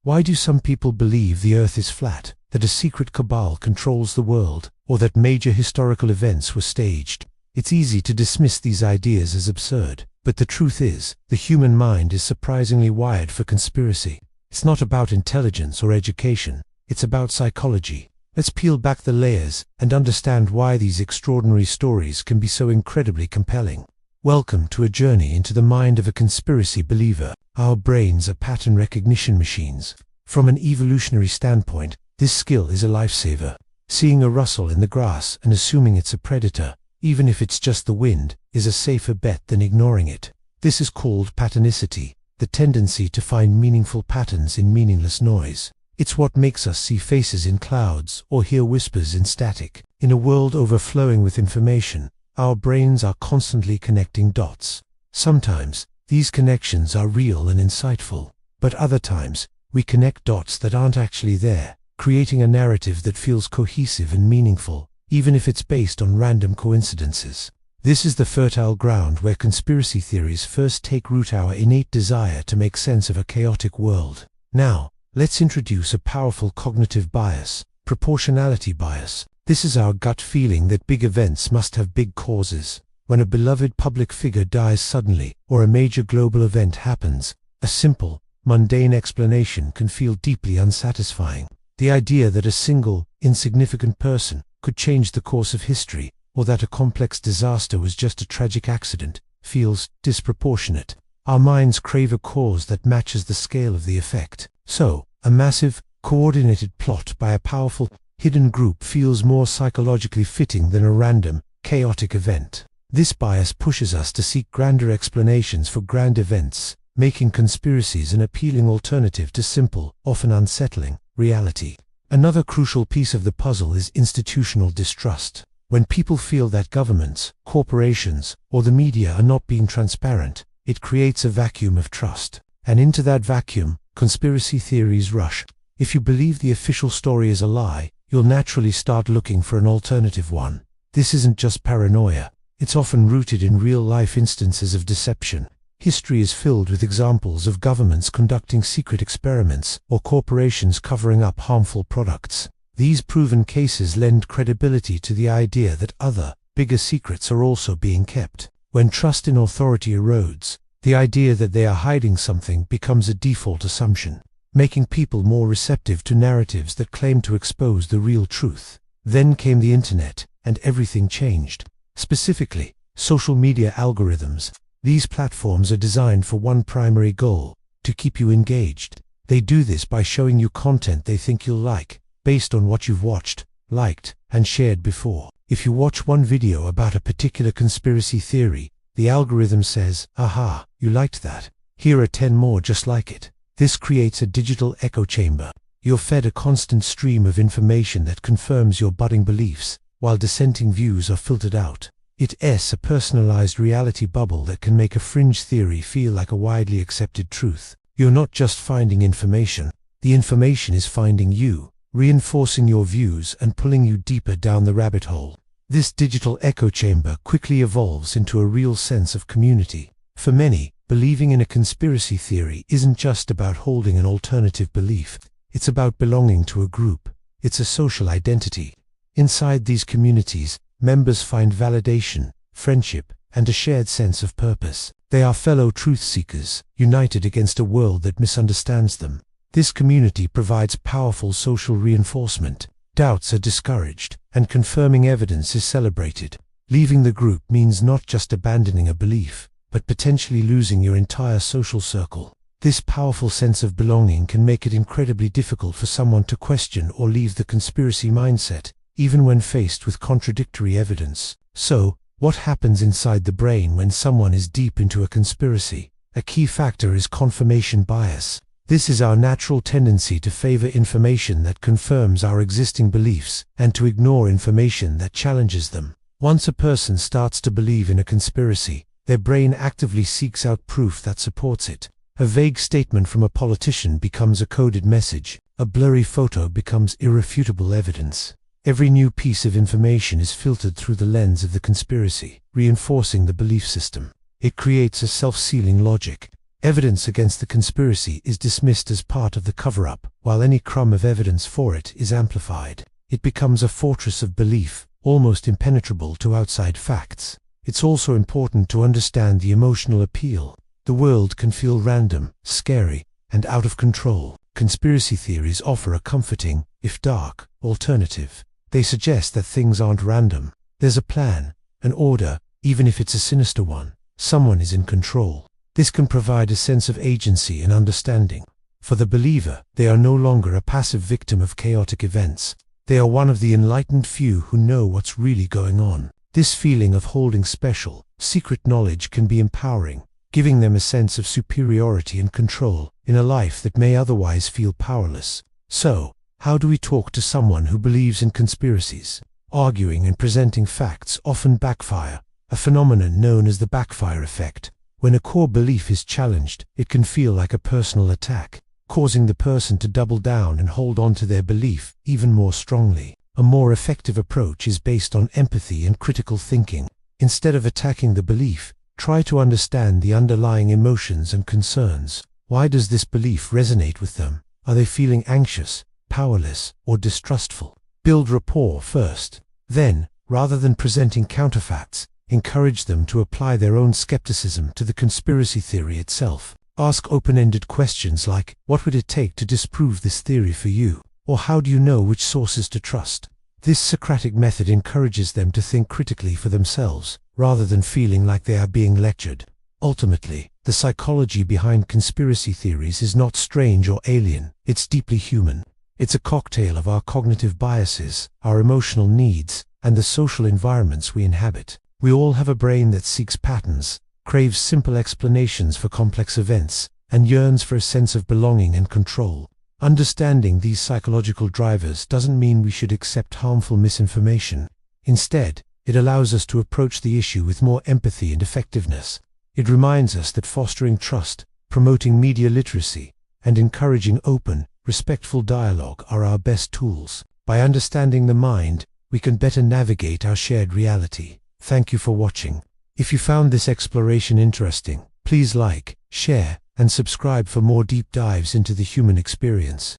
Why do some people believe the earth is flat, that a secret cabal controls the world, or that major historical events were staged? It's easy to dismiss these ideas as absurd, but the truth is, the human mind is surprisingly wired for conspiracy. It's not about intelligence or education, it's about psychology. Let's peel back the layers and understand why these extraordinary stories can be so incredibly compelling. Welcome to a journey into the mind of a conspiracy believer. Our brains are pattern recognition machines. From an evolutionary standpoint, this skill is a lifesaver. Seeing a rustle in the grass and assuming it's a predator, even if it's just the wind, is a safer bet than ignoring it. This is called patternicity, the tendency to find meaningful patterns in meaningless noise. It's what makes us see faces in clouds or hear whispers in static. In a world overflowing with information, our brains are constantly connecting dots. Sometimes, these connections are real and insightful, but other times, we connect dots that aren't actually there, creating a narrative that feels cohesive and meaningful, even if it's based on random coincidences. This is the fertile ground where conspiracy theories first take root, our innate desire to make sense of a chaotic world. Now, let's introduce a powerful cognitive bias, proportionality bias. This is our gut feeling that big events must have big causes. When a beloved public figure dies suddenly, or a major global event happens, a simple, mundane explanation can feel deeply unsatisfying. The idea that a single, insignificant person could change the course of history, or that a complex disaster was just a tragic accident, feels disproportionate. Our minds crave a cause that matches the scale of the effect. So, a massive, coordinated plot by a powerful, hidden group feels more psychologically fitting than a random, chaotic event. This bias pushes us to seek grander explanations for grand events, making conspiracies an appealing alternative to simple, often unsettling, reality. Another crucial piece of the puzzle is institutional distrust. When people feel that governments, corporations, or the media are not being transparent, it creates a vacuum of trust. And into that vacuum, conspiracy theories rush. If you believe the official story is a lie, you'll naturally start looking for an alternative one. This isn't just paranoia. It's often rooted in real-life instances of deception. History is filled with examples of governments conducting secret experiments or corporations covering up harmful products. These proven cases lend credibility to the idea that other, bigger secrets are also being kept. When trust in authority erodes, the idea that they are hiding something becomes a default assumption, making people more receptive to narratives that claim to expose the real truth. Then came the internet, and everything changed. Specifically, social media algorithms. These platforms are designed for one primary goal: to keep you engaged. They do this by showing you content they think you'll like, based on what you've watched, liked, and shared before. If you watch one video about a particular conspiracy theory, the algorithm says, "Aha, you liked that. Here are 10 more just like it." This creates a digital echo chamber. You're fed a constant stream of information that confirms your budding beliefs, while dissenting views are filtered out. It's a personalized reality bubble that can make a fringe theory feel like a widely accepted truth. You're not just finding information, the information is finding you, reinforcing your views and pulling you deeper down the rabbit hole. This digital echo chamber quickly evolves into a real sense of community. For many, believing in a conspiracy theory isn't just about holding an alternative belief, it's about belonging to a group. It's a social identity. Inside these communities, members find validation, friendship, and a shared sense of purpose. They are fellow truth seekers, united against a world that misunderstands them. This community provides powerful social reinforcement. Doubts are discouraged, and confirming evidence is celebrated. Leaving the group means not just abandoning a belief, but potentially losing your entire social circle. This powerful sense of belonging can make it incredibly difficult for someone to question or leave the conspiracy mindset, even when faced with contradictory evidence. So, what happens inside the brain when someone is deep into a conspiracy? A key factor is confirmation bias. This is our natural tendency to favor information that confirms our existing beliefs, and to ignore information that challenges them. Once a person starts to believe in a conspiracy, their brain actively seeks out proof that supports it. A vague statement from a politician becomes a coded message. A blurry photo becomes irrefutable evidence. Every new piece of information is filtered through the lens of the conspiracy, reinforcing the belief system. It creates a self-sealing logic. Evidence against the conspiracy is dismissed as part of the cover-up, while any crumb of evidence for it is amplified. It becomes a fortress of belief, almost impenetrable to outside facts. It's also important to understand the emotional appeal. The world can feel random, scary, and out of control. Conspiracy theories offer a comforting, if dark, alternative. They suggest that things aren't random. There's a plan, an order, even if it's a sinister one. Someone is in control. This can provide a sense of agency and understanding. For the believer, they are no longer a passive victim of chaotic events. They are one of the enlightened few who know what's really going on. This feeling of holding special, secret knowledge can be empowering, giving them a sense of superiority and control in a life that may otherwise feel powerless. So, how do we talk to someone who believes in conspiracies? Arguing and presenting facts often backfire, a phenomenon known as the backfire effect. When a core belief is challenged, it can feel like a personal attack, causing the person to double down and hold on to their belief even more strongly. A more effective approach is based on empathy and critical thinking. Instead of attacking the belief, try to understand the underlying emotions and concerns. Why does this belief resonate with them? Are they feeling anxious, powerless, or distrustful? Build rapport first. Then, rather than presenting counterfacts, encourage them to apply their own skepticism to the conspiracy theory itself. Ask open-ended questions like, what would it take to disprove this theory for you? Or how do you know which sources to trust? This Socratic method encourages them to think critically for themselves, rather than feeling like they are being lectured. Ultimately, the psychology behind conspiracy theories is not strange or alien, it's deeply human. It's a cocktail of our cognitive biases, our emotional needs, and the social environments we inhabit. We all have a brain that seeks patterns, craves simple explanations for complex events, and yearns for a sense of belonging and control. Understanding these psychological drivers doesn't mean we should accept harmful misinformation. Instead, it allows us to approach the issue with more empathy and effectiveness. It reminds us that fostering trust, promoting media literacy, and encouraging open, respectful dialogue are our best tools. By understanding the mind, we can better navigate our shared reality. Thank you for watching. If you found this exploration interesting, please like, share, and subscribe for more deep dives into the human experience.